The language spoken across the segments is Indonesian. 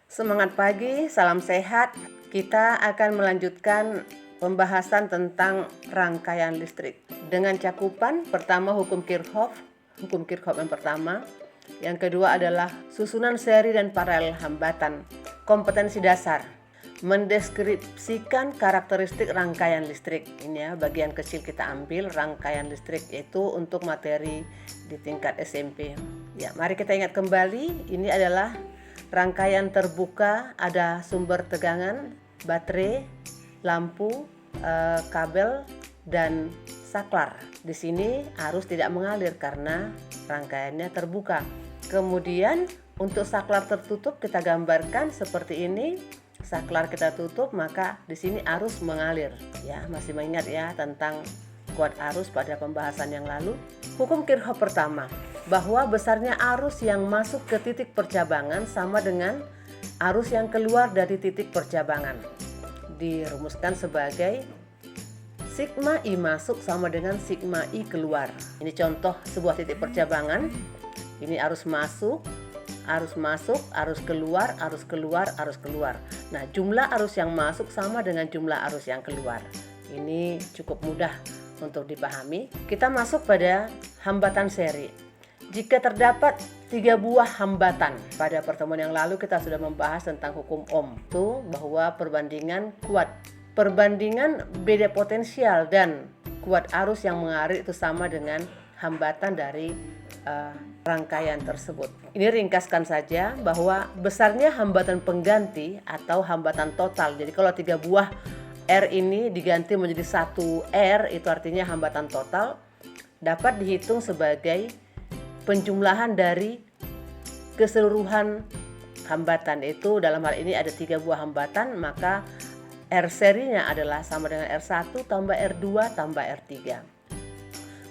Semangat pagi, salam sehat. Kita akan melanjutkan pembahasan tentang rangkaian listrik. Dengan cakupan pertama hukum Kirchhoff yang pertama. Yang kedua adalah susunan seri dan paralel hambatan. Kompetensi dasar, mendeskripsikan karakteristik rangkaian listrik. Ini ya, bagian kecil kita ambil rangkaian listrik itu untuk materi di tingkat SMP. Ya, mari kita ingat kembali, ini adalah rangkaian terbuka, ada sumber tegangan, baterai, lampu, kabel, dan saklar. Di sini arus tidak mengalir karena rangkaiannya terbuka. Kemudian untuk saklar tertutup kita gambarkan seperti ini. Saklar kita tutup, maka di sini arus mengalir. Ya, masih mengingat ya tentang kuat arus pada pembahasan yang lalu. Hukum Kirchhoff pertama, bahwa besarnya arus yang masuk ke titik percabangan sama dengan arus yang keluar dari titik percabangan. Dirumuskan sebagai sigma I masuk sama dengan sigma I keluar. Ini contoh sebuah titik percabangan. Ini arus masuk, arus keluar, arus keluar, arus keluar. Nah, jumlah arus yang masuk sama dengan jumlah arus yang keluar. Ini cukup mudah untuk dipahami. Kita masuk pada hambatan seri. Jika terdapat 3 buah hambatan, pada pertemuan yang lalu kita sudah membahas tentang hukum Ohm, itu bahwa perbandingan beda potensial dan kuat arus yang mengalir itu sama dengan hambatan dari rangkaian tersebut. Ini ringkaskan saja bahwa besarnya hambatan pengganti atau hambatan total. Jadi kalau 3 buah R ini diganti menjadi 1 R, itu artinya hambatan total, dapat dihitung sebagai penjumlahan dari keseluruhan hambatan. Itu dalam hal ini ada 3 buah hambatan, maka R serinya adalah sama dengan R1 tambah R2 tambah R3.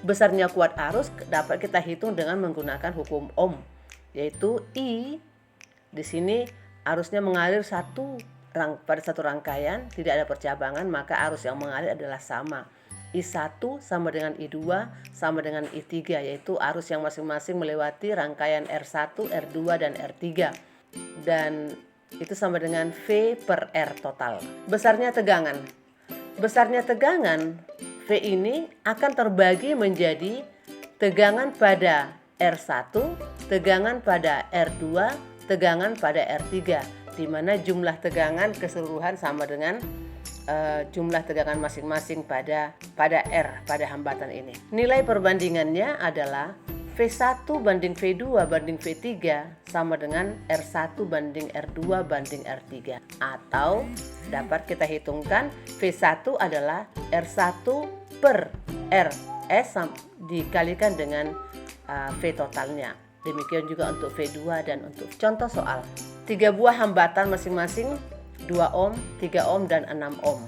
Besarnya kuat arus dapat kita hitung dengan menggunakan hukum Ohm, yaitu I di sini arusnya mengalir pada satu rangkaian, tidak ada percabangan, maka arus yang mengalir adalah sama. I1 sama dengan I2 sama dengan I3, yaitu arus yang masing-masing melewati rangkaian R1, R2, dan R3. Dan itu sama dengan V per R total. Besarnya tegangan V ini akan terbagi menjadi tegangan pada R1, tegangan pada R2, tegangan pada R3, di mana jumlah tegangan keseluruhan sama dengan jumlah tegangan masing-masing pada R, pada hambatan ini. Nilai perbandingannya adalah V1 banding V2 banding V3 sama dengan R1 banding R2 banding R3. Atau dapat kita hitungkan V1 adalah R1 per RS dikalikan dengan V totalnya. Demikian juga untuk V2 dan untuk contoh soal. 3 buah hambatan masing-masing 2 ohm, 3 ohm, dan 6 ohm.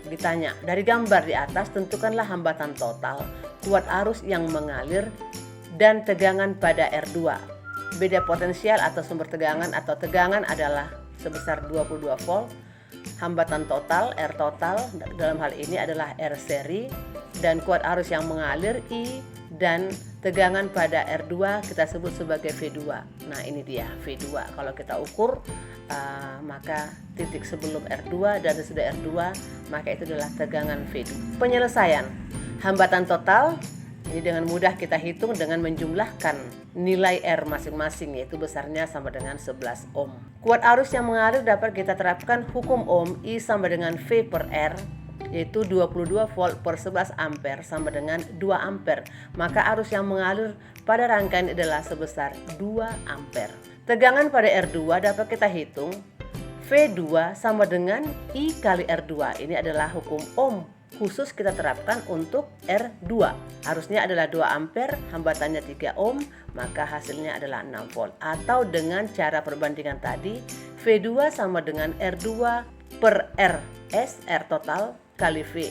Ditanya, dari gambar di atas tentukanlah hambatan total, kuat arus yang mengalir, dan tegangan pada R2. Beda potensial atau sumber tegangan atau tegangan adalah sebesar 22 volt. Hambatan total, R total, dalam hal ini adalah R seri, dan kuat arus yang mengalir I, dan tegangan pada R2 kita sebut sebagai V2. Nah, ini dia V2. Kalau kita ukur, maka titik sebelum R2 dan sesudah R2, maka itu adalah tegangan V2. Penyelesaian hambatan total ini dengan mudah kita hitung dengan menjumlahkan nilai R masing-masing, yaitu besarnya sama dengan 11 ohm. Kuat arus yang mengalir dapat kita terapkan hukum Ohm, I sama dengan V per R, yaitu 22 volt per 11 ampere sama dengan 2 ampere. Maka arus yang mengalir pada rangkaian adalah sebesar 2 ampere. Tegangan pada R2 dapat kita hitung V2 sama dengan I kali R2. Ini adalah hukum Ohm khusus kita terapkan untuk R2. Arusnya adalah 2 ampere, hambatannya 3 ohm, maka hasilnya adalah 6 volt. Atau dengan cara perbandingan tadi, V2 sama dengan R2 per RS, R total, kali V.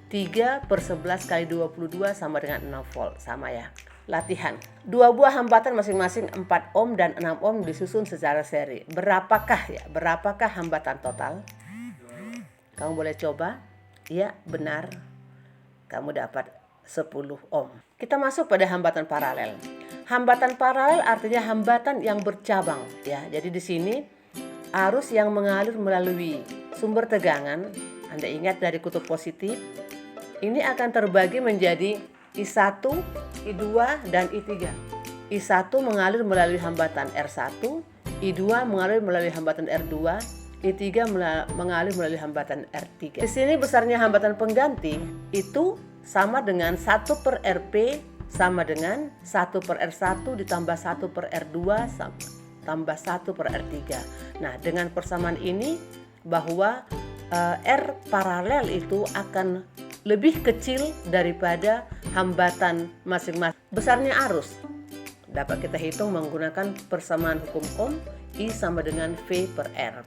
3 per 11 kali 22 sama dengan 6 volt. Sama ya. Latihan. 2 buah hambatan masing-masing 4 ohm dan 6 ohm disusun secara seri. Berapakah hambatan total? Kamu boleh coba. Ya, benar. Kamu dapat 10 ohm. Kita masuk pada hambatan paralel. Hambatan paralel artinya hambatan yang bercabang, ya. Jadi di sini arus yang mengalir melalui sumber tegangan, Anda ingat dari kutub positif, ini akan terbagi menjadi I1, I2, dan I3. I1 mengalir melalui hambatan R1, I2 mengalir melalui hambatan R2, I3 mengalir melalui hambatan R3. Di sini besarnya hambatan pengganti itu sama dengan 1/Rp sama dengan 1/R1 ditambah 1/R2 tambah 1/R3. Nah, dengan persamaan ini bahwa R paralel itu akan lebih kecil daripada hambatan masing-masing. Besarnya arus dapat kita hitung menggunakan persamaan hukum Ohm, I sama dengan V/R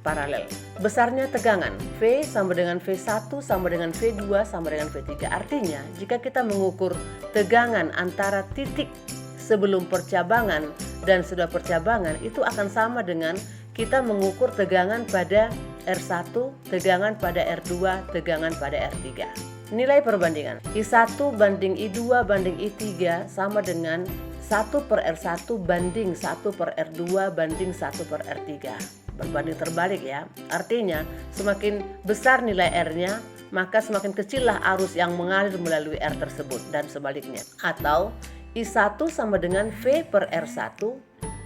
paralel. Besarnya tegangan, V sama dengan V1 sama dengan V2 sama dengan V3. Artinya jika kita mengukur tegangan antara titik sebelum percabangan dan sudah percabangan, itu akan sama dengan kita mengukur tegangan pada R1, tegangan pada R2, tegangan pada R3. Nilai perbandingan I1 banding I2 banding I3 sama dengan 1/R1 banding 1/R2 banding 1/R3. Berbanding terbalik ya. Artinya semakin besar nilai R-nya, maka semakin kecillah arus yang mengalir melalui R tersebut, dan sebaliknya. Atau I1 sama dengan V/R1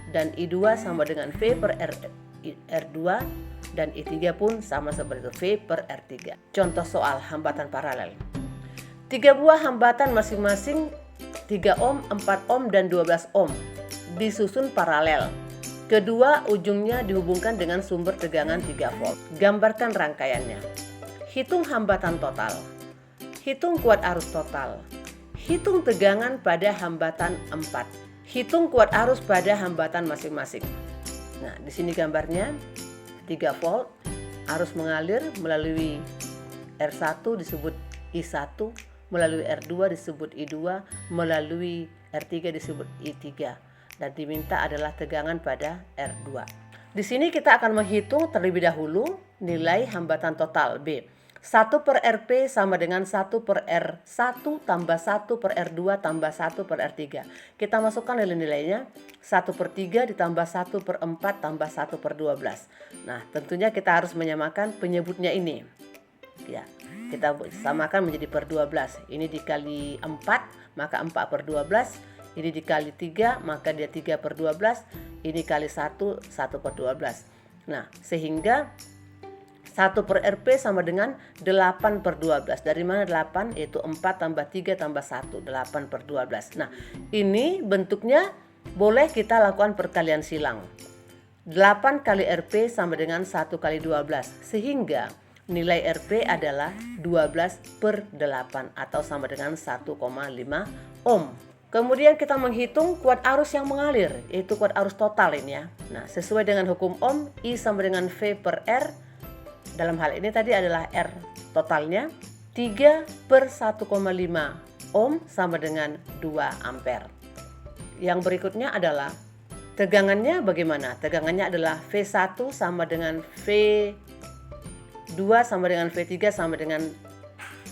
dan I2 sama dengan V/R2 dan I3 pun sama seperti itu, V/R3. Contoh soal hambatan paralel. 3 buah hambatan masing-masing 3 ohm, 4 ohm, dan 12 ohm disusun paralel. Kedua ujungnya dihubungkan dengan sumber tegangan 3 volt. Gambarkan rangkaiannya. Hitung hambatan total. Hitung kuat arus total. Hitung tegangan pada hambatan 4. Hitung kuat arus pada hambatan masing-masing. Nah, di sini gambarnya 3 volt, arus mengalir melalui R1 disebut I1, melalui R2 disebut I2, melalui R3 disebut I3, dan diminta adalah tegangan pada R2. Di sini kita akan menghitung terlebih dahulu nilai hambatan total B. 1/Rp sama dengan 1/R1 tambah 1/R2 tambah 1/R3. Kita masukkan nilai-nilainya, 1/3 ditambah 1/4 tambah 1/12. Nah, tentunya kita harus menyamakan penyebutnya ini. Ya, kita samakan menjadi per 12. Ini dikali 4, maka 4/12. Ini dikali 3, maka dia 3/12. Ini kali 1, 1/12. Nah, sehingga 1/Rp sama dengan 8/12. Dari mana 8? Yaitu 4 tambah 3 tambah 1, 8/12. Nah, ini bentuknya boleh kita lakukan perkalian silang. 8 kali Rp sama dengan 1 kali 12. Sehingga nilai Rp adalah 12/8 atau sama dengan 1,5 ohm. Kemudian kita menghitung kuat arus yang mengalir, yaitu kuat arus total ini ya. Nah, sesuai dengan hukum Ohm, I sama dengan V/R. Dalam hal ini tadi adalah R totalnya 3/1,5 ohm sama dengan 2 ampere. Yang berikutnya adalah tegangannya bagaimana? Tegangannya adalah V1 sama dengan V2 sama dengan V3 sama dengan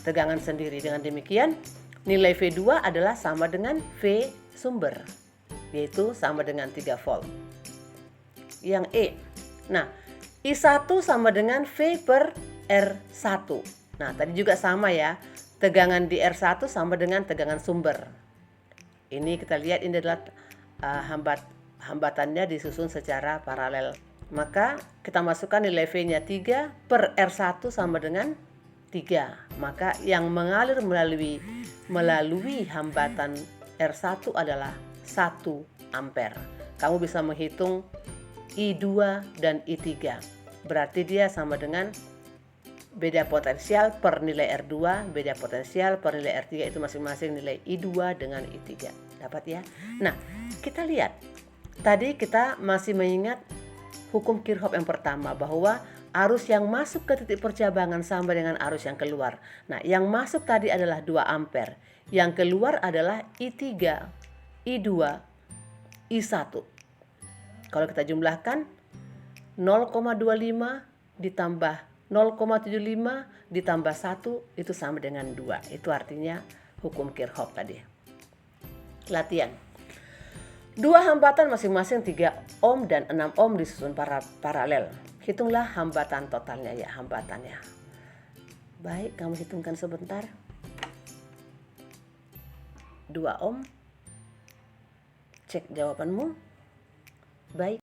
tegangan sendiri. Dengan demikian nilai V2 adalah sama dengan V sumber, yaitu sama dengan 3 volt. Yang E. Nah, I1 sama dengan V/R1. Nah, tadi juga sama ya. Tegangan di R1 sama dengan tegangan sumber. Ini kita lihat ini adalah hambatannya disusun secara paralel. Maka kita masukkan nilai V-nya 3/R1 sama dengan 3. Maka yang mengalir melalui hambatan R1 adalah 1 ampere. Kamu bisa menghitung I2 dan I3. Berarti dia sama dengan beda potensial per nilai R2, beda potensial per nilai R3 itu masing-masing nilai I2 dengan I3. Dapat ya? Nah, kita lihat. Tadi kita masih mengingat hukum Kirchhoff yang pertama bahwa arus yang masuk ke titik percabangan sama dengan arus yang keluar. Nah, yang masuk tadi adalah 2 ampere. Yang keluar adalah I3, I2, I1. Kalau kita jumlahkan 0,25 ditambah 0,75 ditambah 1 itu sama dengan 2. Itu artinya hukum Kirchhoff tadi. Latihan. Dua hambatan masing-masing 3 ohm dan 6 ohm disusun paralel. Hitunglah hambatan totalnya ya, hambatannya. Baik, kamu hitungkan sebentar. 2 ohm. Cek jawabanmu. Baik.